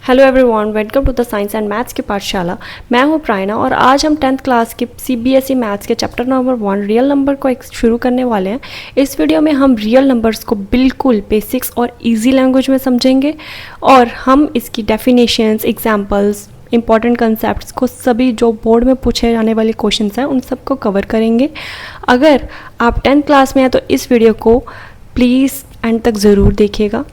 Hello everyone, welcome to the science and maths की पाठशाला। मैं हूं प्रायना और आज हम 10th क्लास की सीबीएसई मैथ्स के चैप्टर नंबर 1 रियल नंबर को शुरू करने वाले हैं। इस वीडियो में हम रियल नंबर्स को बिल्कुल बेसिक्स और इजी लैंग्वेज में समझेंगे और हम इसकी डेफिनेशंस, एग्जांपल्स, इंपॉर्टेंट कंसेप्ट्स को सभी जो बोर्ड में पूछे जाने वाले क्वेश्चंस हैं उन सबको कवर करेंगे। अगर आप 10th क्लास में हैं तो इस वीडियो को प्लीज़ एंड तक ज़रूर देखिएगा।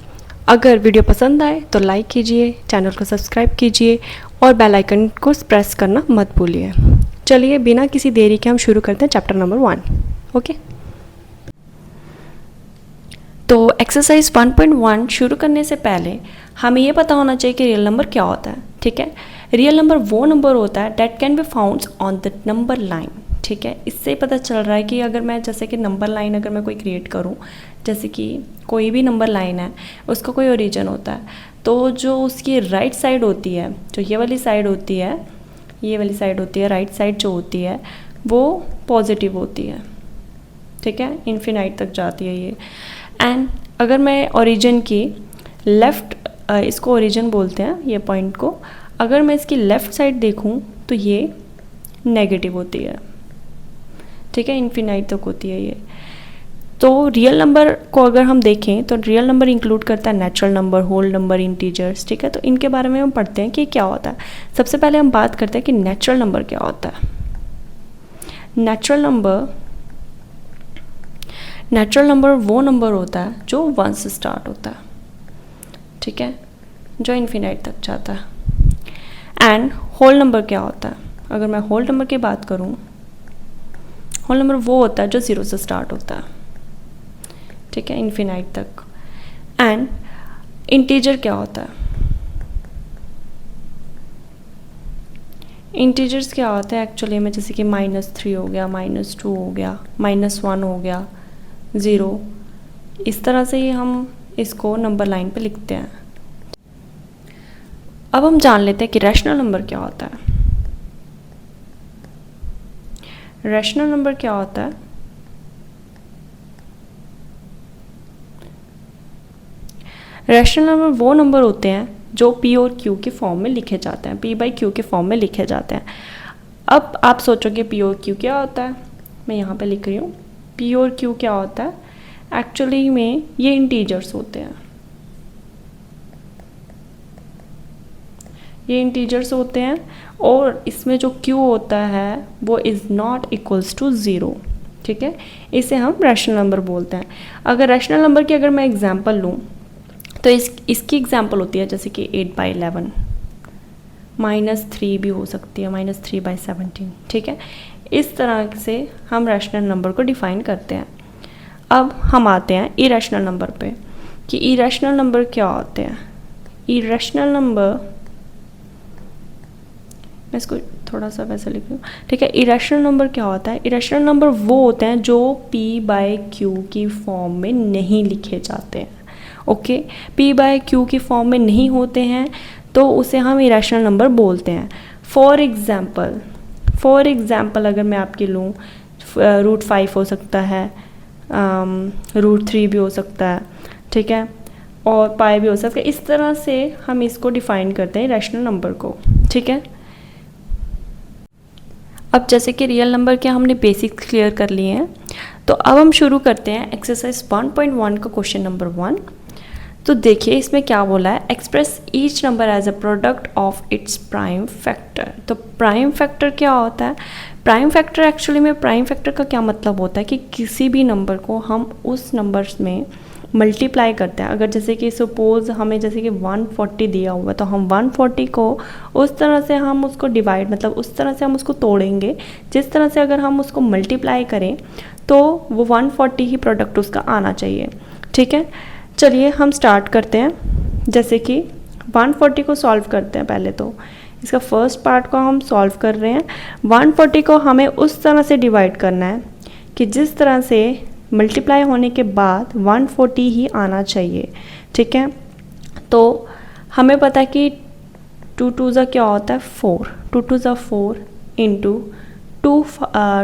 अगर वीडियो पसंद आए तो लाइक कीजिए, चैनल को सब्सक्राइब कीजिए और बेल आइकन को प्रेस करना मत भूलिए। चलिए बिना किसी देरी के हम शुरू करते हैं चैप्टर नंबर 1। ओके, तो एक्सरसाइज 1.1 शुरू करने से पहले हमें ये पता होना चाहिए कि रियल नंबर क्या होता है। ठीक है, रियल नंबर वो नंबर होता है date can be found on the number line. ठीक है, इससे पता चल रहा है कि अगर मैं जैसे कि नंबर लाइन अगर मैं कोई क्रिएट करूं, जैसे कि कोई भी नंबर लाइन है उसका कोई ओरिजिन होता है, तो जो उसकी राइट साइड होती है, जो ये वाली साइड होती है, ये वाली साइड होती है, राइट साइड जो होती है वो पॉजिटिव होती है। ठीक है, इन्फिनाइट तक जाती है ये। एंड अगर मैं ओरिजिन की लेफ़्ट, इसको ओरिजिन बोलते हैं ये पॉइंट को, अगर मैं इसकी लेफ़्ट साइड देखूं तो ये नेगेटिव होती है। ठीक है, इन्फिनाइट तक होती है ये। तो रियल नंबर को अगर हम देखें तो रियल नंबर इंक्लूड करता है natural number, whole number, integers. ठीक है, तो इनके बारे में हम पढ़ते हैं कि क्या होता है। सबसे पहले हम बात करते हैं कि नेचुरल नंबर क्या होता है। नेचुरल नंबर वो नंबर होता है जो 1 से स्टार्ट होता है। ठीक है, जो इन्फिनाइट तक जाता है। एंड होल नंबर क्या होता है? अगर मैं होल नंबर की बात करूं, होल नंबर वो होता है जो 0 से स्टार्ट होता है। ठीक है, इन्फिनाइट तक। एंड इंटीजर क्या होता है? इंटीजर्स क्या होता है एक्चुअली में, जैसे कि -3 हो गया, -2 हो गया, -1 हो गया, 0, इस तरह से ही हम इसको नंबर लाइन पे लिखते हैं। अब हम जान लेते हैं कि रैशनल नंबर क्या होता है। रैशनल नंबर क्या होता है? रैशनल नंबर वो नंबर होते हैं जो P और Q के फॉर्म में लिखे जाते हैं, P/Q के फॉर्म में लिखे जाते हैं। अब आप सोचोगे P और Q क्या होता है? मैं यहाँ पे लिख रही हूँ P और Q क्या होता है। एक्चुअली में ये इंटीजर्स होते हैं, ये इंटीजर्स होते हैं और इसमें जो Q होता है वो इज़ नॉट इक्वल्स टू 0। ठीक है, इसे हम रैशनल नंबर बोलते हैं। अगर रैशनल नंबर की अगर मैं एग्जांपल लूँ तो इसकी एग्जांपल होती है जैसे कि 8/11, -3 भी हो सकती है, -3/17। ठीक है, इस तरह से हम रैशनल नंबर को डिफ़ाइन करते हैं। अब हम आते हैं इरेशनल नंबर पे कि इरेशनल नंबर क्या होते हैं। इरेशनल नंबर, मैं इसको थोड़ा सा वैसे लिख रही हूँ। ठीक है, इरेशनल नंबर क्या होता है? इरेशनल नंबर वो होते हैं जो P/Q की फॉर्म में नहीं लिखे जाते हैं। ओके, P/Q की फॉर्म में नहीं होते हैं तो उसे हम इरेशनल नंबर बोलते हैं। फॉर एग्ज़ाम्पल अगर मैं आपकी लूँ, √5 हो सकता है, √3 भी हो सकता है। ठीक है, और पाई भी हो सकता है। इस तरह से हम इसको डिफ़ाइन करते हैं इरेशनल नंबर को। ठीक है, अब जैसे कि रियल नंबर के हमने बेसिक्स क्लियर कर लिए हैं, तो अब हम शुरू करते हैं एक्सरसाइज 1.1 का क्वेश्चन नंबर 1। तो देखिए इसमें क्या बोला है, express each number as a product of its prime factor. तो प्राइम फैक्टर क्या होता है? प्राइम फैक्टर एक्चुअली में, प्राइम फैक्टर का क्या मतलब होता है कि किसी भी नंबर को हम उस नंबर्स में मल्टीप्लाई करते हैं। अगर जैसे कि सपोज़ हमें जैसे कि 140 दिया हुआ है तो हम 140 को उस तरह से हम उसको डिवाइड, मतलब उस तरह से हम उसको तोड़ेंगे जिस तरह से अगर हम उसको मल्टीप्लाई करें तो वो 140 ही प्रोडक्ट उसका आना चाहिए। ठीक है, चलिए हम स्टार्ट करते हैं। जैसे कि 140 को सॉल्व करते हैं। पहले तो इसका फर्स्ट पार्ट को हम सॉल्व कर रहे हैं। 140 को हमें उस तरह से डिवाइड करना है कि जिस तरह से मल्टीप्लाई होने के बाद 140 ही आना चाहिए। ठीक है, तो हमें पता है कि 2 2 क्या होता है, 4, 2 2 4 इंटू 2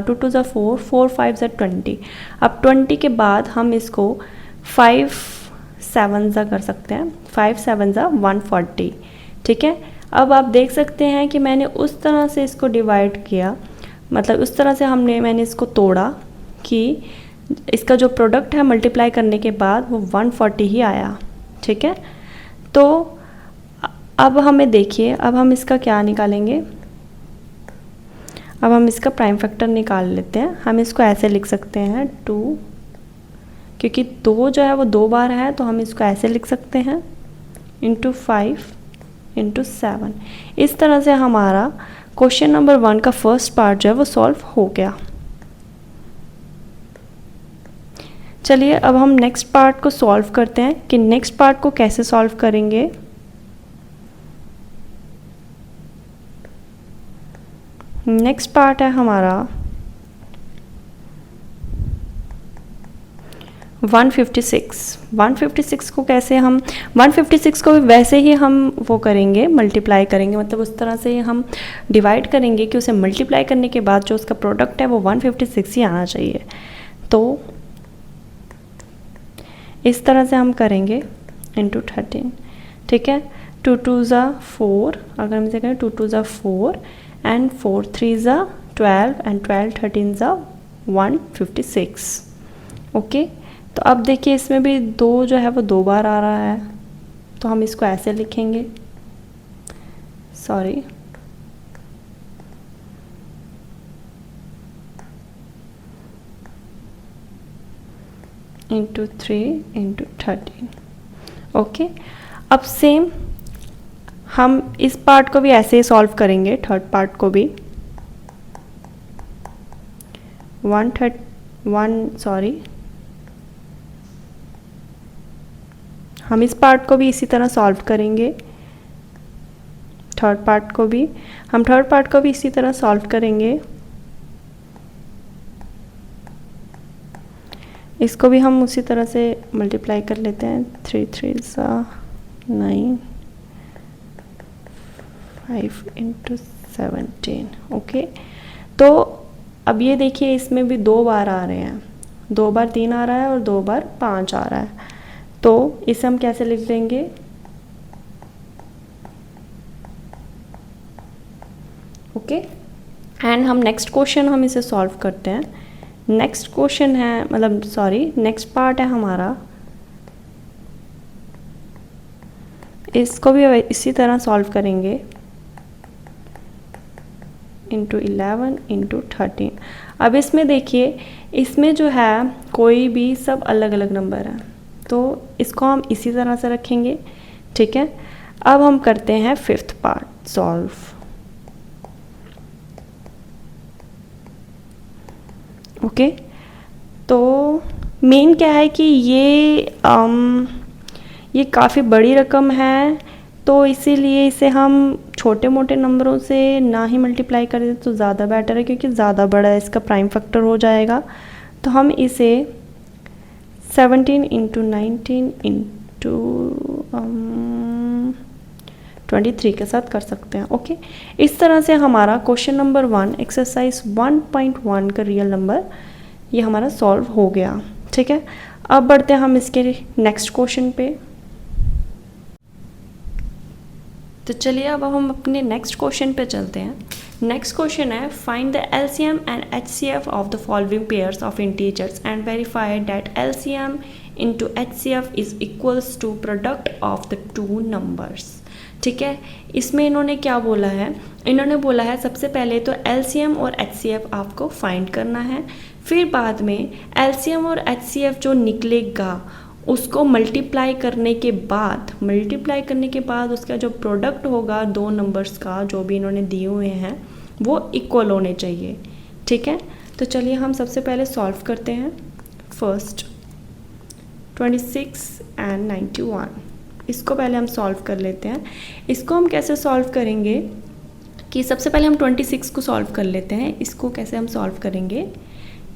2 4, 4 5 20। अब 20 के बाद हम इसको 5 7 कर सकते हैं, 5 7 140। ठीक है। अब आप देख सकते हैं कि मैंने उस तरह से इसको डिवाइड किया, मतलब उस तरह से मैंने इसको तोड़ा कि इसका जो प्रोडक्ट है मल्टीप्लाई करने के बाद वो 140 ही आया, ठीक है। तो अब हमें देखिए, अब हम इसका क्या निकालेंगे, अब हम इसका प्राइम फैक्टर निकाल लेते हैं। हम इसको ऐसे लिख सकते हैं 2, क्योंकि 2 जो है वो 2 बार है, तो हम इसको ऐसे लिख सकते हैं इंटू 5 इंटू 7। इस तरह से हमारा क्वेश्चन नंबर 1 का फर्स्ट पार्ट जो है वो सॉल्व हो गया। चलिए अब हम नेक्स्ट पार्ट को सॉल्व करते हैं कि नेक्स्ट पार्ट को कैसे सॉल्व करेंगे। नेक्स्ट पार्ट है हमारा 156 को कैसे हम 156 को वैसे ही हम वो करेंगे, मल्टीप्लाई करेंगे, मतलब उस तरह से हम डिवाइड करेंगे कि उसे मल्टीप्लाई करने के बाद जो उसका प्रोडक्ट है वो 156 ही आना चाहिए। तो इस तरह से हम करेंगे इंटू 13, ठीक है। 2 2 ज़ा 4, अगर हम इसे करें 2 2 ज़ा 4 एंड 4 3 ज़ा 12 एंड 12 13 ज़ा 156, ओके। तो अब देखिए इसमें भी 2 जो है वो 2 बार आ रहा है, तो हम इसको ऐसे लिखेंगे, सॉरी इंटू 3 इंटू 13, ओके। अब सेम हम इस पार्ट को भी ऐसे ही सॉल्व करेंगे, थर्ड पार्ट को भी हम इस पार्ट को भी इसी तरह सॉल्व करेंगे, थर्ड पार्ट को भी इसी तरह सॉल्व करेंगे। इसको भी हम उसी तरह से मल्टीप्लाई कर लेते हैं, 3 3 ज़ा 9 5 इंटू 17, ओके। तो अब ये देखिए इसमें भी 2 बार आ रहे हैं, 2 बार 3 आ रहा है और 2 बार 5 आ रहा है, तो इसे हम कैसे लिख देंगे, ओके। एंड हम नेक्स्ट क्वेश्चन हम इसे सॉल्व करते हैं। नेक्स्ट क्वेश्चन है, मतलब सॉरी नेक्स्ट पार्ट है हमारा, इसको भी इसी तरह सॉल्व करेंगे इंटू 11 इंटू 13। अब इसमें देखिए इसमें जो है कोई भी सब अलग अलग नंबर है, तो इसको हम इसी तरह से रखेंगे, ठीक है। अब हम करते हैं फिफ्थ पार्ट सॉल्व, ओके। तो मेन क्या है कि ये काफ़ी बड़ी रकम है, तो इसीलिए इसे हम छोटे मोटे नंबरों से ना ही मल्टीप्लाई करें तो ज़्यादा बेटर है, क्योंकि ज़्यादा बड़ा है, इसका प्राइम फैक्टर हो जाएगा। तो हम इसे 17 इंटू 19 इंटू 23 के साथ कर सकते हैं, ओके। इस तरह से हमारा क्वेश्चन नंबर 1 एक्सरसाइज 1.1 का रियल नंबर ये हमारा सॉल्व हो गया, ठीक है। अब बढ़ते हैं हम इसके नेक्स्ट क्वेश्चन पे। तो चलिए अब हम अपने नेक्स्ट क्वेश्चन पे चलते हैं। नेक्स्ट क्वेश्चन है find the LCM and HCF of the following pairs of integers and verify that LCM into HCF is equals to product of the two numbers, ठीक है। इसमें इन्होंने क्या बोला है, इन्होंने बोला है सबसे पहले तो एलसीएम और एचसीएफ आपको फाइंड करना है, फिर बाद में एलसीएम और एचसीएफ जो निकलेगा उसको मल्टीप्लाई करने के बाद उसका जो प्रोडक्ट होगा दो नंबर्स का जो भी इन्होंने दिए हुए हैं वो इक्वल होने चाहिए, ठीक है। तो चलिए हम सबसे पहले सॉल्व करते हैं। फर्स्ट 26 एंड 91, इसको पहले हम सॉल्व कर लेते हैं। इसको हम कैसे सॉल्व करेंगे कि सबसे पहले हम 26 को सॉल्व कर लेते हैं। इसको कैसे हम सॉल्व करेंगे,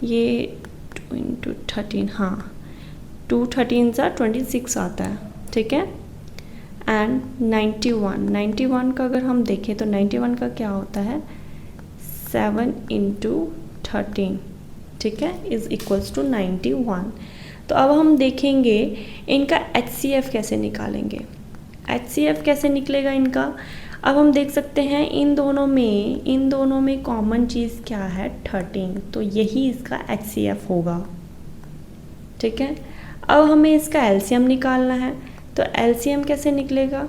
ये 2 इंटू 13, हाँ 2 13 सा 26 आता है, ठीक है। एंड 91 का अगर हम देखें तो 91 का क्या होता है 7 इंटू 13, ठीक है, इज़ इक्वल्स टू 91। तो अब हम देखेंगे इनका HCF कैसे निकालेंगे। HCF कैसे निकलेगा इनका? अब हम देख सकते हैं इन दोनों में कॉमन चीज़ क्या है? 13, तो यही इसका HCF होगा। ठीक है, अब हमें इसका LCM निकालना है, तो LCM कैसे निकलेगा?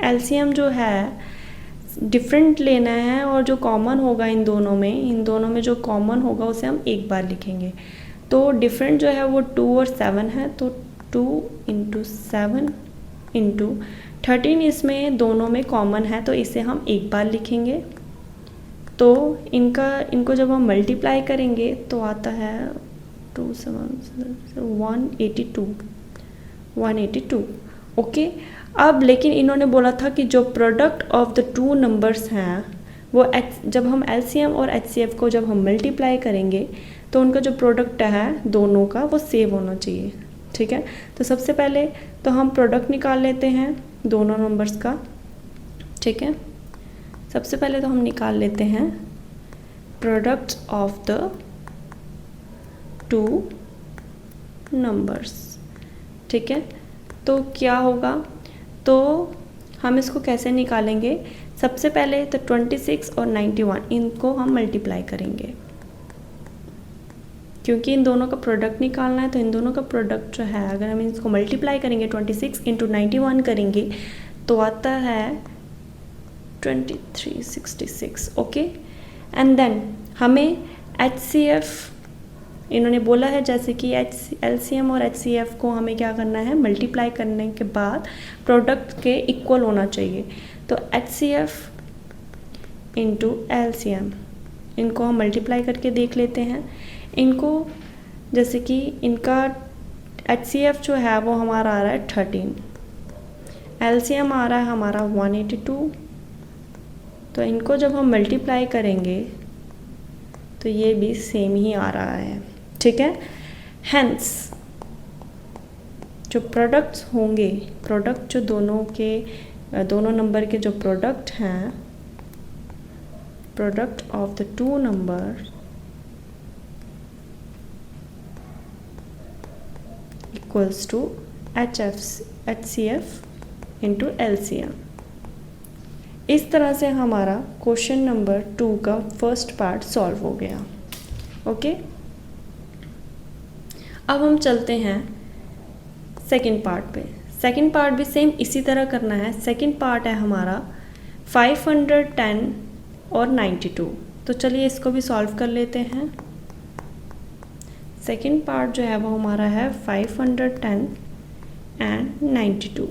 LCM जो है डिफरेंट लेना है और जो कॉमन होगा इन दोनों में जो कॉमन होगा उसे हम एक बार लिखेंगे। तो डिफरेंट जो है वो 2 और 7 है, तो 2 × 7 × 13 इसमें दोनों में कॉमन है, तो इसे हम एक बार लिखेंगे। तो इनको जब हम मल्टीप्लाई करेंगे तो आता है 2 7 182। ओके, अब लेकिन इन्होंने बोला था कि जो product of the two numbers हैं वो जब हम LCM और HCF को जब हम मल्टीप्लाई करेंगे तो उनका जो प्रोडक्ट है दोनों का वो सेव होना चाहिए। ठीक है, तो सबसे पहले तो हम प्रोडक्ट निकाल लेते हैं दोनों नंबर्स का। ठीक है, सबसे पहले तो हम निकाल लेते हैं product of the two numbers. ठीक है, तो क्या होगा, तो हम इसको कैसे निकालेंगे? सबसे पहले तो 26 और 91 इनको हम मल्टीप्लाई करेंगे, क्योंकि इन दोनों का प्रोडक्ट निकालना है। तो इन दोनों का प्रोडक्ट जो है अगर हम इसको मल्टीप्लाई करेंगे 26 × 91 करेंगे तो आता है 2366। ओके, एंड देन हमें HCF इन्होंने बोला है जैसे कि LCM और HCF को हमें क्या करना है? मल्टीप्लाई करने के बाद प्रोडक्ट के इक्वल होना चाहिए। तो HCF × LCM इनको हम मल्टीप्लाई करके देख लेते हैं। इनको जैसे कि इनका HCF जो है वो हमारा आ रहा है 13, LCM आ रहा है हमारा 182। तो इनको जब हम मल्टीप्लाई करेंगे तो ये भी सेम ही आ रहा है। ठीक है, हेंस जो प्रोडक्ट्स होंगे, प्रोडक्ट जो दोनों नंबर के जो प्रोडक्ट हैं, product of the two number equals to HCF × LCM। इस तरह से हमारा क्वेश्चन नंबर 2 का फर्स्ट पार्ट सॉल्व हो गया। ओके, अब हम चलते हैं सेकंड पार्ट पे। सेकंड पार्ट भी सेम इसी तरह करना है। सेकंड पार्ट है हमारा 510 और 92। तो चलिए इसको भी सॉल्व कर लेते हैं। सेकंड पार्ट जो है वो हमारा है 510 एंड 92।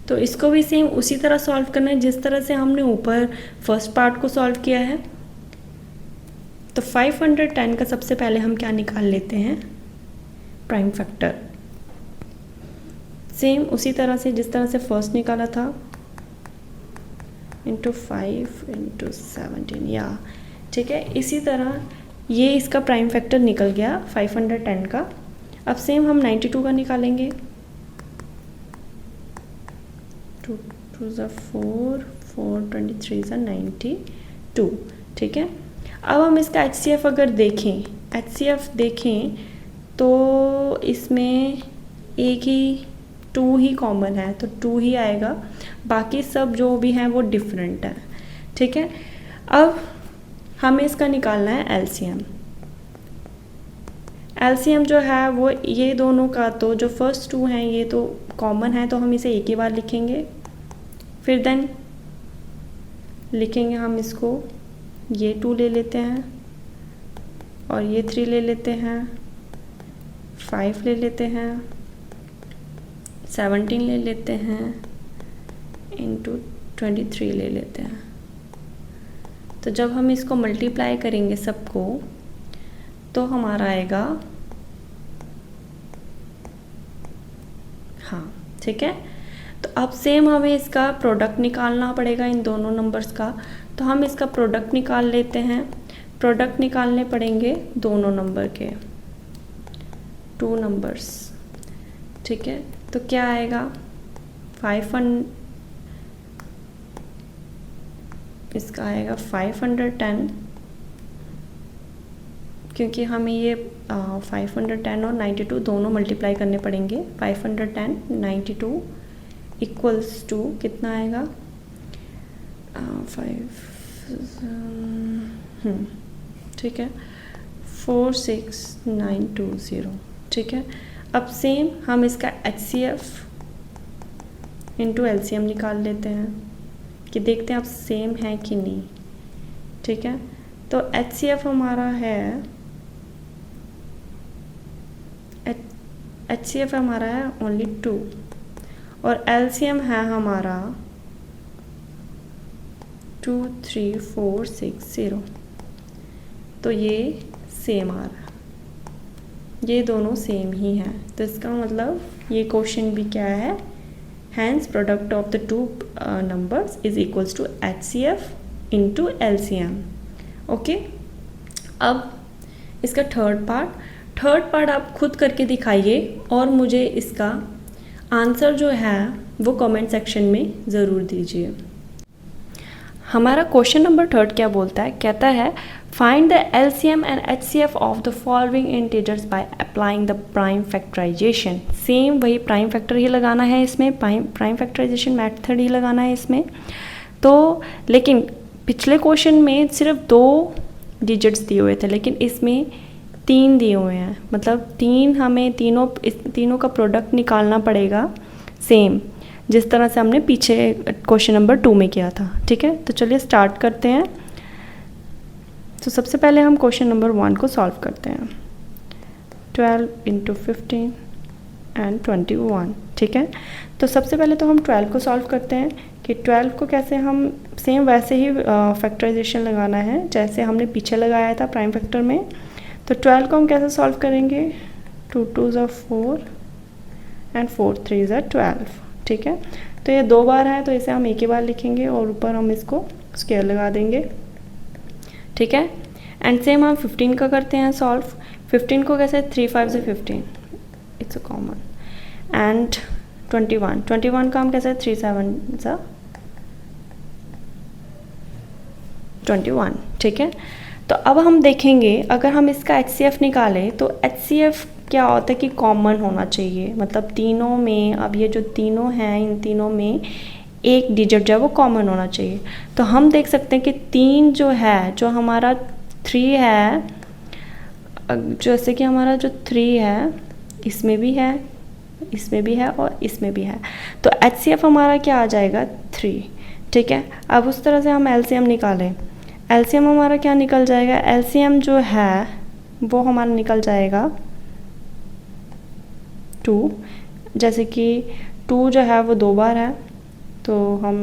तो इसको भी सेम उसी तरह सॉल्व करना है जिस तरह से हमने ऊपर फर्स्ट पार्ट को सॉल्व किया है। तो 510 का सबसे पहले हम क्या निकाल लेते हैं? Prime factor. सेम उसी तरह से जिस तरह से फर्स्ट निकाला था, × 5 × 17 या ठीक है, इसी तरह ये इसका प्राइम फैक्टर निकल गया 510 का। अब सेम हम 92 का निकालेंगे। 2 × 4 4 23 92। ठीक है, अब हम इसका HCF अगर देखें, HCF देखें तो इसमें एक ही 2 ही कॉमन है, तो 2 ही आएगा, बाकी सब जो भी हैं वो डिफरेंट है। ठीक है, अब हमें इसका निकालना है LCM। LCM जो है वो ये दोनों का, तो जो फर्स्ट 2 हैं ये तो कॉमन है, तो हम इसे एक ही बार लिखेंगे। फिर देन लिखेंगे हम इसको, ये 2 ले लेते हैं और ये 3 ले लेते हैं, 5 ले लेते हैं, 17 ले लेते हैं, × 23 ले लेते हैं। तो जब हम इसको मल्टीप्लाई करेंगे सबको तो हमारा आएगा, हाँ ठीक है। तो अब सेम हमें इसका प्रोडक्ट निकालना पड़ेगा इन दोनों नंबर्स का। तो हम इसका प्रोडक्ट निकाल लेते हैं। प्रोडक्ट निकालने पड़ेंगे दोनों नंबर के, 2 नंबर्स। ठीक है, तो क्या आएगा 500, इसका आएगा 510, क्योंकि हमें ये 510 और 92 दोनों मल्टीप्लाई करने पड़ेंगे। 510 92 इक्वल्स टू कितना आएगा 5 ठीक है 46920 ठीक है। अब सेम हम इसका HCF इंटू LCM निकाल लेते हैं कि देखते हैं अब सेम है कि नहीं। ठीक है तो HCF हमारा है HCF हमारा है ओनली 2 और LCM है हमारा 23460 तो ये सेम आ रहा है, ये दोनों सेम ही हैं। तो इसका मतलब ये क्वेश्चन भी क्या है, hence product of the two numbers is equals to HCF into LCM। Okay अब इसका थर्ड पार्ट आप खुद करके दिखाइए और मुझे इसका आंसर जो है वो कमेंट सेक्शन में ज़रूर दीजिए। हमारा क्वेश्चन नंबर थर्ड क्या बोलता है, कहता है find the LCM and HCF of the following integers by applying the prime factorisation. Same वही प्राइम फैक्टर ही लगाना है इसमें, प्राइम फैक्टराइजेशन मेथड ही लगाना है इसमें। तो लेकिन पिछले क्वेश्चन में सिर्फ 2 डिजिट्स दिए हुए थे, लेकिन इसमें 3 दिए हुए हैं, मतलब 3 हमें तीनों का प्रोडक्ट निकालना पड़ेगा सेम, जिस तरह से हमने पीछे क्वेश्चन नंबर 2 में किया था। ठीक है तो चलिए स्टार्ट करते हैं। तो सबसे पहले हम क्वेश्चन नंबर 1 को सॉल्व करते हैं। 12 इंटू 15 एंड 21। ठीक है तो सबसे पहले तो हम 12 को सॉल्व करते हैं कि 12 को कैसे हम सेम वैसे ही फैक्टराइजेशन लगाना है जैसे हमने पीछे लगाया था प्राइम फैक्टर में। तो 12 को हम कैसे सॉल्व करेंगे, 2 2s are 4 and 4 3s are 12। ठीक है तो ये 2 बार है तो इसे हम एक ही बार लिखेंगे और ऊपर हम इसको स्क्वायर लगा देंगे। ठीक है एंड सेम हम 15 का करते हैं सॉल्व। 15 को कैसे, 3 5 से 15, इट्स अ कॉमन। एंड 21 का हम कैसे, 3 7 से 21। ठीक है तो अब हम देखेंगे अगर हम इसका HCF निकालें तो HCF क्या होता है कि कॉमन होना चाहिए, मतलब तीनों में, अब ये जो तीनों हैं इन तीनों में एक डिजिट जो है वो कॉमन होना चाहिए। तो हम देख सकते हैं कि 3 जो है, जो हमारा 3 है, जैसे कि हमारा जो 3 है इसमें भी है, इसमें भी है और इसमें भी है, तो HCF हमारा क्या आ जाएगा 3। ठीक है अब उस तरह से हम LCM निकालें। LCM हमारा क्या निकल जाएगा, LCM जो है वो हमारा निकल जाएगा 2, जैसे कि 2 जो है वो 2 बार है तो हम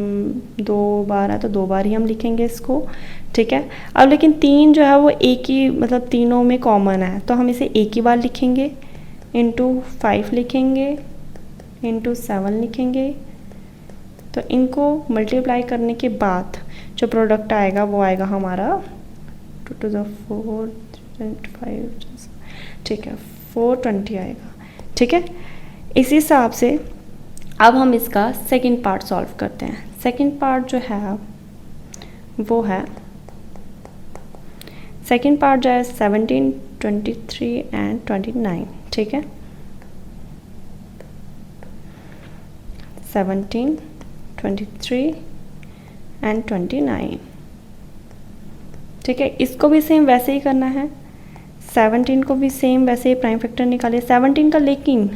2 बार है तो 2 बार ही हम लिखेंगे इसको। ठीक है अब लेकिन 3 जो है वो एक ही, मतलब तीनों में कॉमन है तो हम इसे एक ही बार लिखेंगे, इंटू 5 लिखेंगे, इंटू 7 लिखेंगे। तो इनको मल्टीप्लाई करने के बाद जो प्रोडक्ट आएगा वो आएगा हमारा 2 to the 4 5। ठीक है 420 आएगा। ठीक है इसी हिसाब से अब हम इसका सेकंड पार्ट सॉल्व करते हैं। सेकंड पार्ट जो है वो है, सेकंड पार्ट जो है 17 23 एंड 29। ठीक है 17 23 एंड 29। ठीक है इसको भी सेम वैसे ही करना है, 17 को भी सेम वैसे ही प्राइम फैक्टर निकालिए 17 का। लेकिन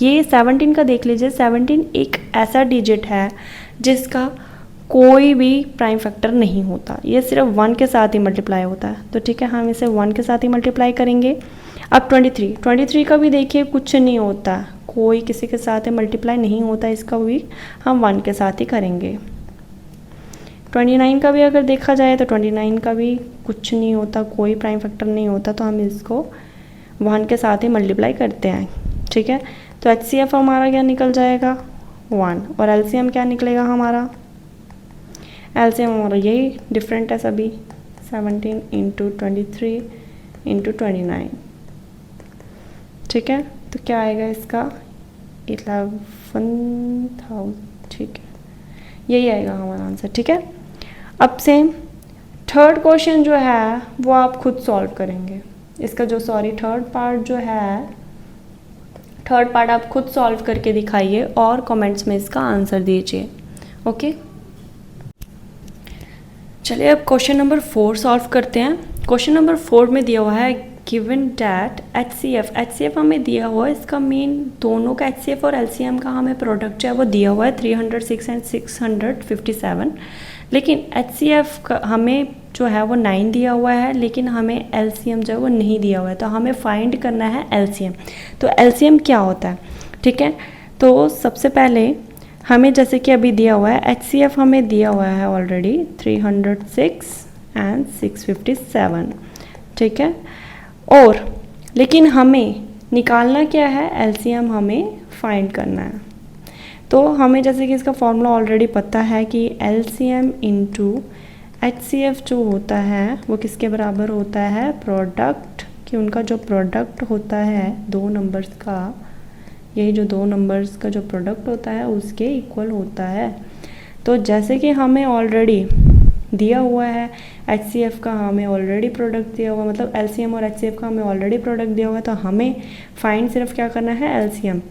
ये 17 का देख लीजिए, 17 एक ऐसा डिजिट है जिसका कोई भी प्राइम फैक्टर नहीं होता, ये सिर्फ 1 के साथ ही मल्टीप्लाई होता है। तो ठीक है हम इसे 1 के साथ ही मल्टीप्लाई करेंगे। अब 23 का भी देखिए कुछ नहीं होता, कोई किसी के साथ मल्टीप्लाई नहीं होता, इसका भी हम 1 के साथ ही करेंगे। 29 का भी अगर देखा जाए तो 29 का भी कुछ नहीं होता, कोई प्राइम फैक्टर नहीं होता, तो हम इसको 1 के साथ ही मल्टीप्लाई करते हैं। ठीक है तो HCF हमारा क्या निकल जाएगा 1 और LCM क्या निकलेगा हमारा, LCM हमारा यही डिफरेंट है सभी, 17 इंटू 23 इंटू 29। ठीक है तो क्या आएगा इसका 11,000। ठीक है यही आएगा हमारा आंसर। ठीक है अब सेम थर्ड क्वेश्चन जो है वो आप खुद सॉल्व करेंगे। इसका जो थर्ड पार्ट जो है थर्ड पार्ट आप खुद सॉल्व करके दिखाइए और कमेंट्स में इसका आंसर दीजिए। ओके, चलिए अब क्वेश्चन नंबर 4 सॉल्व करते हैं। क्वेश्चन नंबर 4 में दिया हुआ है गिवन डैट एचसीएफ हमें दिया हुआ है, इसका मेन दोनों का एचसीएफ और एलसीएम का हमें प्रोडक्ट जो है वो दिया हुआ है 306 एंड 657, लेकिन एचसीएफ का हमें जो है वो 9 दिया हुआ है, लेकिन हमें एलसीएम जो है वो नहीं दिया हुआ है। तो हमें फाइंड करना है एलसीएम। तो एलसीएम क्या होता है, ठीक है। तो सबसे पहले हमें जैसे कि अभी दिया हुआ है एचसीएफ हमें दिया हुआ है ऑलरेडी 306 एंड 657, ठीक है। और लेकिन हमें निकालना क्या है, एलसीएम हमें फाइंड करना है। तो हमें जैसे कि इसका फॉर्मूला ऑलरेडी पता है कि एलसीएम इंटू एचसीएफ जो होता है वो किसके बराबर होता है, प्रोडक्ट, कि उनका जो प्रोडक्ट होता है दो नंबर्स का, यही जो दो नंबर्स का जो प्रोडक्ट होता है उसके इक्वल होता है। तो जैसे कि हमें ऑलरेडी दिया हुआ है एचसीएफ का, हमें ऑलरेडी प्रोडक्ट दिया हुआ, मतलब एलसीएम और एचसीएफ का हमें ऑलरेडी प्रोडक्ट दिया हुआ है, तो हमें फाइंड सिर्फ क्या करना है, एलसीएम।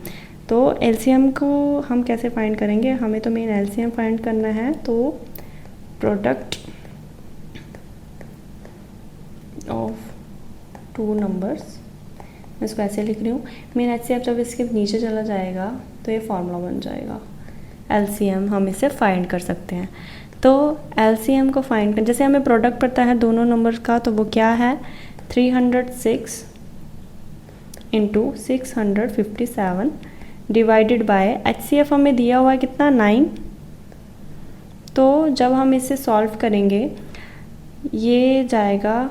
तो एलसीएम को हम कैसे फाइंड करेंगे, हमें तो मेन एलसीएम फाइंड करना है। तो प्रोडक्ट ऑफ टू नंबर्स, मैं इसको ऐसे लिख रही हूँ, मेन एचसीएफ जब इसके नीचे चला जाएगा तो ये फार्मूला बन जाएगा एलसीएम, हम इसे फाइंड कर सकते हैं। तो एलसीएम को फाइंड कर, जैसे हमें प्रोडक्ट पता है दोनों नंबर्स का, तो वो क्या है 306 इंटू 657 डिवाइडेड बाय एचसीएफ हमें दिया हुआ है कितना, 9। तो जब हम इसे सॉल्व करेंगे ये जाएगा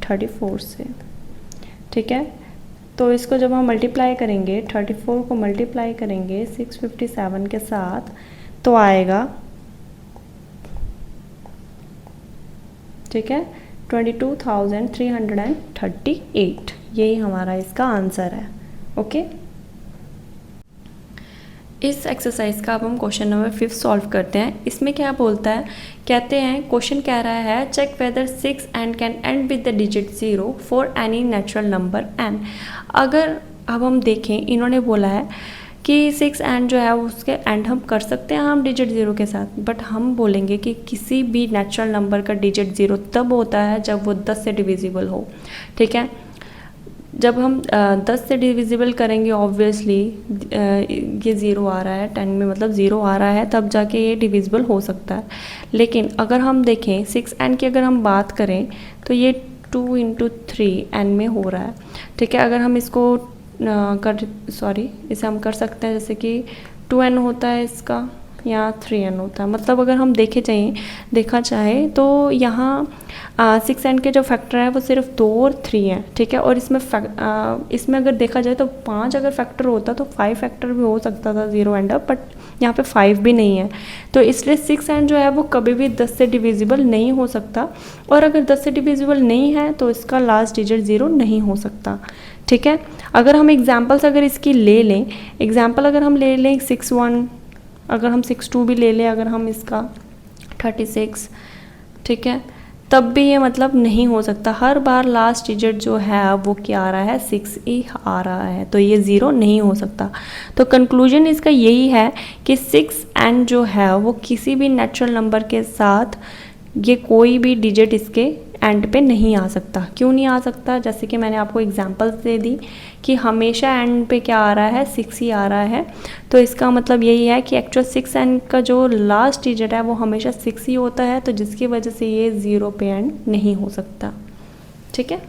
34 से, ठीक है। तो इसको जब हम मल्टीप्लाई करेंगे 34 को मल्टीप्लाई करेंगे 657 के साथ तो आएगा, ठीक है, 22,338। यही हमारा इसका आंसर है। ओके, इस एक्सरसाइज का अब हम क्वेश्चन नंबर 5 सॉल्व करते हैं। इसमें क्या बोलता है, कहते हैं क्वेश्चन कह रहा है check whether 6 and can end with the digit 0 for any natural number n। अगर अब हम देखें, इन्होंने बोला है कि 6 एंड जो है उसके एंड हम कर सकते हैं हम डिजिट 0 के साथ, बट हम बोलेंगे कि किसी भी नेचुरल नंबर का डिजिट 0 तब होता है जब वो 10 से डिविजिबल हो, ठीक है। जब हम 10 से डिविजिबल करेंगे ऑब्वियसली ये 0 आ रहा है 10 में, मतलब 0 आ रहा है, तब जाके ये डिविजिबल हो सकता है। लेकिन अगर हम देखें 6 एन की अगर हम बात करें तो ये 2 × 3 एन में हो रहा है, ठीक है। अगर हम इसको इसे हम कर सकते हैं जैसे कि 2n होता है इसका या 3n होता है, मतलब अगर हम देखा चाहे तो यहाँ 6n के जो फैक्टर है वो सिर्फ 2 और 3 हैं, ठीक है। और इसमें अगर देखा जाए तो 5 अगर फैक्टर होता तो 5 फैक्टर भी हो सकता था 0 एंड अप, बट यहाँ पे 5 भी नहीं है। तो इसलिए 6n जो है वो कभी भी 10 से डिविजिबल नहीं हो सकता, और अगर 10 से डिविजिबल नहीं है तो इसका लास्ट डिजिट 0 नहीं हो सकता, ठीक है। अगर हम एग्जाम्पल्स अगर इसकी ले लें, एग्जाम्पल अगर हम ले लें 61, अगर हम 62 भी ले लें, अगर हम इसका 36, ठीक है, तब भी ये मतलब नहीं हो सकता। हर बार लास्ट डिजिट जो है वो क्या आ रहा है, 6 ही आ रहा है, तो ये 0 नहीं हो सकता। तो कंक्लूजन इसका यही है कि 6 एंड जो है वो किसी भी नेचुरल नंबर के साथ ये कोई भी डिजिट इसके एंड पे नहीं आ सकता। क्यों नहीं आ सकता, जैसे कि मैंने आपको एग्जांपल्स दे दी कि हमेशा एंड पे क्या आ रहा है, 6 ही आ रहा है। तो इसका मतलब यही है कि एक्चुअल 6 एंड का जो लास्ट डिजिट है वो हमेशा 6 ही होता है, तो जिसकी वजह से ये 0 पे एंड नहीं हो सकता, ठीक है।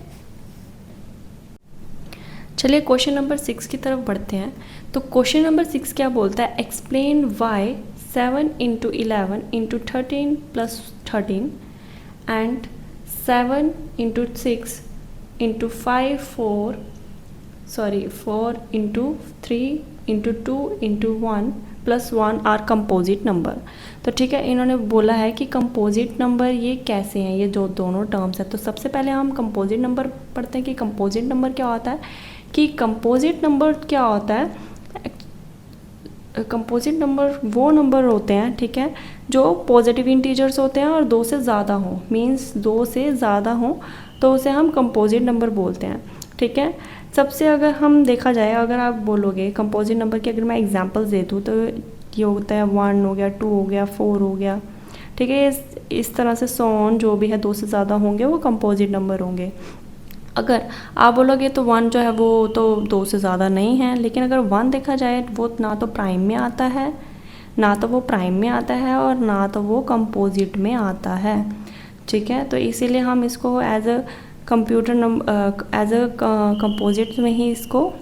चलिए क्वेश्चन नंबर 6 की तरफ बढ़ते हैं। तो क्वेश्चन नंबर 6 क्या बोलता है, explain why 7 × 11 × 13 + 13 and 7 × 6 × 4 × 3 × 2 × 1 + 1 are composite number. तो ठीक है, इन्होंने बोला है कि कंपोजिट नंबर ये कैसे हैं, ये जो दोनों टर्म्स हैं। तो सबसे पहले हम कंपोजिट नंबर पढ़ते हैं कि कंपोजिट नंबर क्या होता है। कि कंपोजिट नंबर क्या होता है, कंपोजिट नंबर वो नंबर होते हैं, ठीक है, जो पॉजिटिव इंटीजर्स होते हैं और 2 से ज़्यादा हो, मींस 2 से ज़्यादा हो, तो उसे हम कंपोजिट नंबर बोलते हैं, ठीक है। सबसे अगर हम देखा जाए, अगर आप बोलोगे कंपोजिट नंबर की अगर मैं एग्जांपल्स दे दूँ तो ये होता है 1 हो गया, 2 हो गया, 4 हो गया, ठीक है। इस तरह से सोन जो भी है 2 से ज़्यादा होंगे वो कंपोजिट नंबर होंगे। अगर आप बोलोगे तो 1 जो है वो तो 2 से ज़्यादा नहीं है, लेकिन अगर 1 देखा जाए वो ना तो प्राइम में आता है, ना तो वो प्राइम में आता है और ना तो वो कंपोजिट में आता है, ठीक है। तो इसीलिए हम इसको as a computer number as a composite में ही इसको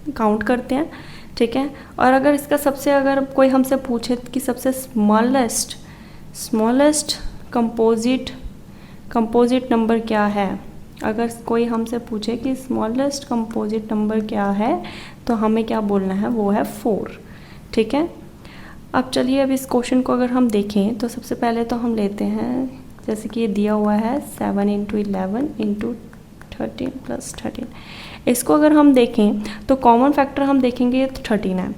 काउंट करते हैं, ठीक है। और अगर इसका सबसे, अगर कोई हमसे पूछे कि सबसे स्मॉलेस्ट कंपोजिट नंबर क्या है, अगर कोई हमसे पूछे कि स्मॉलेस्ट कंपोजिट नंबर क्या है तो हमें क्या बोलना है, वो है 4, ठीक है। अब चलिए अब इस क्वेश्चन को अगर हम देखें तो सबसे पहले तो हम लेते हैं, जैसे कि ये दिया हुआ है 7 × 11 × 13 + 13। इसको अगर हम देखें तो कॉमन फैक्टर हम देखेंगे तो 13 है,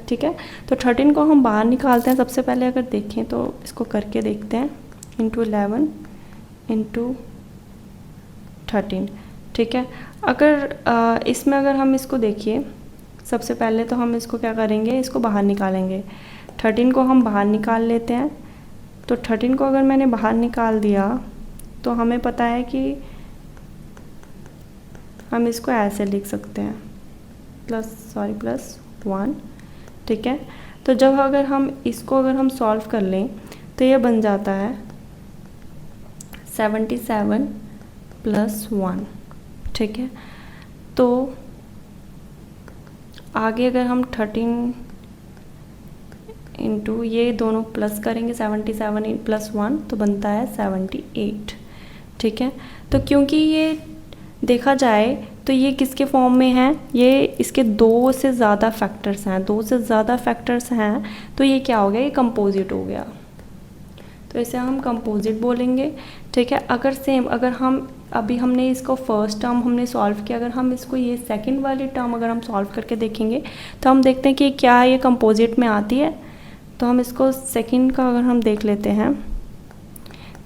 ठीक है। तो 13 को हम बाहर निकालते हैं सबसे पहले, अगर देखें तो इसको करके देखते हैं, × 11 × 13, ठीक है। अगर इसमें अगर हम इसको देखिए, सबसे पहले तो हम इसको क्या करेंगे, इसको बाहर निकालेंगे। 13 को हम बाहर निकाल लेते हैं। तो 13 को अगर मैंने बाहर निकाल दिया तो हमें पता है कि हम इसको ऐसे लिख सकते हैं +1, ठीक है। तो जब अगर हम इसको अगर हम सॉल्व कर लें तो ये बन जाता है 77 + 1, ठीक है। तो आगे अगर हम 13 इंटू ये दोनों प्लस करेंगे 77 + 1 तो बनता है 78, ठीक है। तो क्योंकि ये देखा जाए तो ये किसके फॉर्म में है, ये इसके 2 से ज़्यादा फैक्टर्स हैं, 2 से ज़्यादा फैक्टर्स हैं, तो ये क्या हो गया, ये कंपोजिट हो गया, तो इसे हम कंपोजिट बोलेंगे, ठीक है। अगर सेम, अगर हम अभी हमने इसको फर्स्ट टर्म हमने सॉल्व किया, अगर हम इसको ये सेकंड वाली टर्म अगर हम सॉल्व करके देखेंगे तो हम देखते हैं कि क्या ये कंपोजिट में आती है। तो हम इसको सेकंड का अगर हम देख लेते हैं,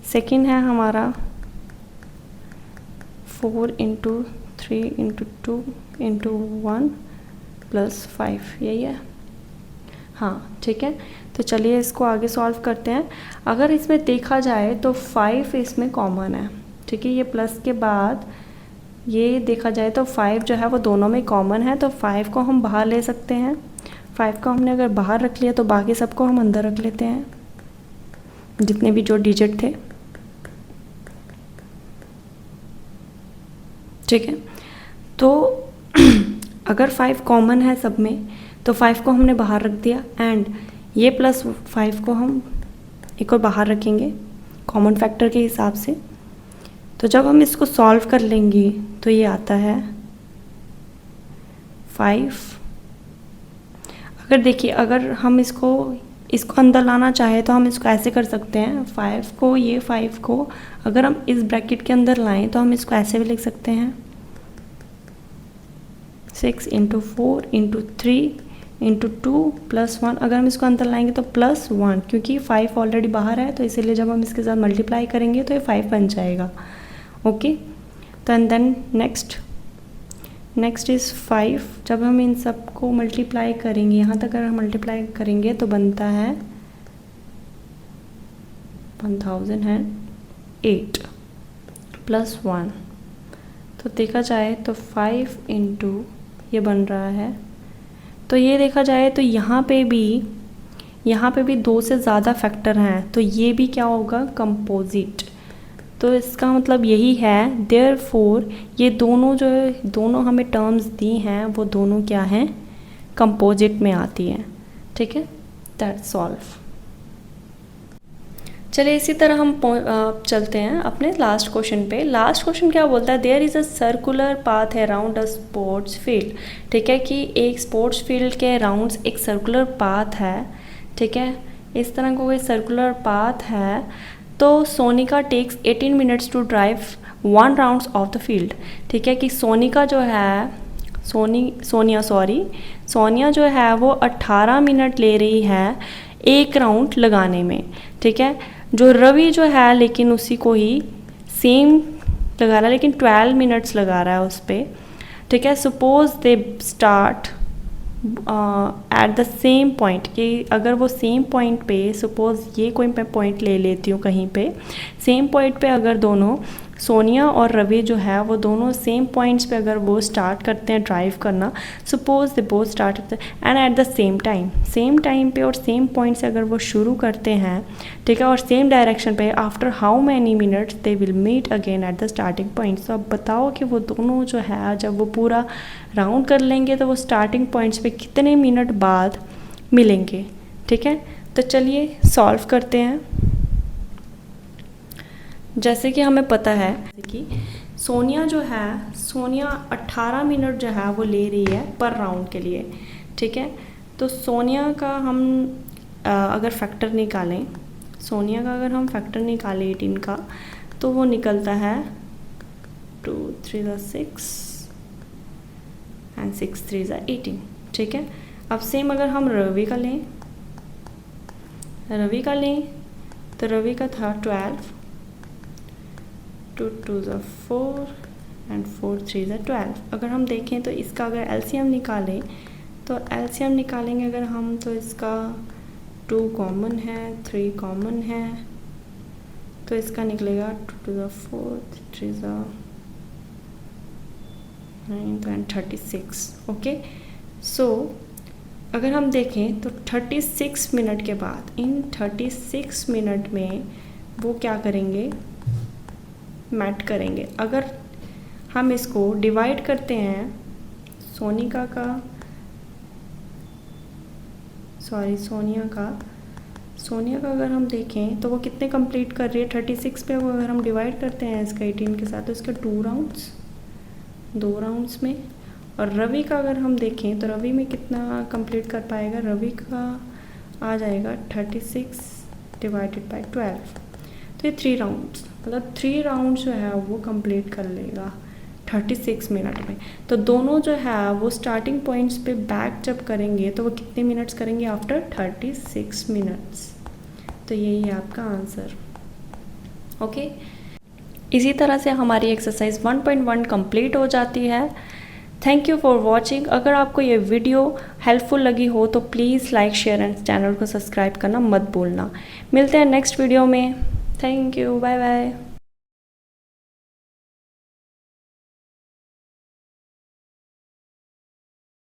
सेकंड है हमारा 4 × 3 × 2 × 1 + 5, यही है, हाँ, ठीक है। तो चलिए इसको आगे सॉल्व करते हैं। अगर इसमें देखा जाए तो 5 इसमें कॉमन है, ठीक है। ये प्लस के बाद ये देखा जाए तो 5 जो है वो दोनों में कॉमन है, तो 5 को हम बाहर ले सकते हैं। 5 को हमने अगर बाहर रख लिया तो बाकी सबको हम अंदर रख लेते हैं, जितने भी जो डिजिट थे, ठीक है। तो अगर 5 कॉमन है सब में तो 5 को हमने बाहर रख दिया, एंड ये +5 को हम एक और बाहर रखेंगे कॉमन फैक्टर के हिसाब से। तो जब हम इसको सॉल्व कर लेंगे तो ये आता है 5। अगर देखिए, अगर हम इसको अंदर लाना चाहे तो हम इसको ऐसे कर सकते हैं, 5 को अगर हम इस ब्रैकेट के अंदर लाएं तो हम इसको ऐसे भी लिख सकते हैं 6 × 4 × 3 × 2 + 1। अगर हम इसको अंदर लाएंगे तो +1, क्योंकि 5 ऑलरेडी बाहर है तो इसीलिए जब हम इसके साथ मल्टीप्लाई करेंगे तो ये 5 बन जाएगा, ओके। तो एंड देन नेक्स्ट इज़ 5। जब हम इन सब को मल्टीप्लाई करेंगे, यहाँ तक अगर हम मल्टीप्लाई करेंगे तो बनता है 1008 + 1। तो देखा जाए तो 5 × ये बन रहा है, तो ये देखा जाए तो यहाँ पे भी 2 से ज़्यादा फैक्टर हैं, तो ये भी क्या होगा, कंपोजिट। तो इसका मतलब यही है, देयरफॉर ये दोनों हमें टर्म्स दी हैं वो दोनों क्या हैं, कंपोजिट में आती हैं, ठीक है। That's solve. चलिए इसी तरह हम चलते हैं अपने लास्ट क्वेश्चन पे। लास्ट क्वेश्चन क्या बोलता है, there is a circular path around a sports field, ठीक है। कि एक स्पोर्ट्स फील्ड के अराउंड एक सर्कुलर पाथ है, ठीक है। इस तरह का कोई सर्कुलर पाथ है, तो Sonika takes 18 minutes to drive 1 rounds of the field, ठीक है। कि सोनिका जो है सोनिया जो है वो 18 मिनट ले रही है एक राउंड लगाने में, ठीक है। जो रवि जो है लेकिन उसी को ही सेम लगा रहा है, लेकिन 12 मिनट्स लगा रहा है उस पर, ठीक है। Suppose they start at the same point, कि अगर वो सेम पॉइंट पे, सपोज़ ये कोई मैं पॉइंट ले लेती हूँ कहीं पे, सेम पॉइंट पे अगर दोनों सोनिया और रवि जो है वो दोनों सेम पॉइंट्स पे अगर वो स्टार्ट करते हैं ड्राइव करना, suppose they both start and at the same time पे और सेम पॉइंट से अगर वो शुरू करते हैं, ठीक है, और सेम डायरेक्शन पे, after how many minutes they will meet again at the starting point. तो अब बताओ कि वो दोनों जो है जब वो पूरा राउंड कर लेंगे तो वो स्टार्टिंग पॉइंट्स पे कितने मिनट बाद मिलेंगे, ठीक है। तो चलिए सॉल्व करते हैं। जैसे कि हमें पता है कि सोनिया जो है, सोनिया 18 मिनट जो है वो ले रही है पर राउंड के लिए, ठीक है। तो सोनिया का हम अगर फैक्टर निकालें, सोनिया का अगर हम फैक्टर निकालें 18 का, तो वो निकलता है 2 3 6 एंड 6 3 18, ठीक है। अब सेम अगर हम रवि का लें तो रवि का था 12, 2 2 4 एंड 4 3 12। अगर हम देखें तो इसका अगर एलसीएम निकालें, तो एलसीएम निकालेंगे अगर हम, तो इसका 2 कॉमन है, 3 कॉमन है, तो इसका निकलेगा 2 2 4 3 9 एंड 36। ओके, सो अगर हम देखें तो 36 मिनट के बाद, इन 36 मिनट में वो क्या करेंगे, मैट करेंगे। अगर हम इसको डिवाइड करते हैं सोनिया का अगर हम देखें तो वो कितने कंप्लीट कर रही है, 36 पे वो अगर हम डिवाइड करते हैं इसका 18 के साथ, तो इसका 2 राउंड्स में। और रवि का अगर हम देखें तो रवि में कितना कंप्लीट कर पाएगा, रवि का आ जाएगा 36 डिवाइडेड बाय 12, तो ये 3 राउंड्स, मतलब 3 राउंड जो है वो कंप्लीट कर लेगा 36 मिनट में। तो दोनों जो है वो स्टार्टिंग पॉइंट्स पे बैक जब करेंगे तो वो कितने मिनट्स करेंगे, आफ्टर 36 मिनट्स। तो यही है आपका आंसर। ओके, इसी तरह से हमारी एक्सरसाइज 1.1 कंप्लीट हो जाती है। Thank you for watching. अगर आपको ये वीडियो हेल्पफुल लगी हो तो please like, share and channel को सब्सक्राइब करना मत भूलना। मिलते हैं नेक्स्ट वीडियो में। Thank you, bye bye.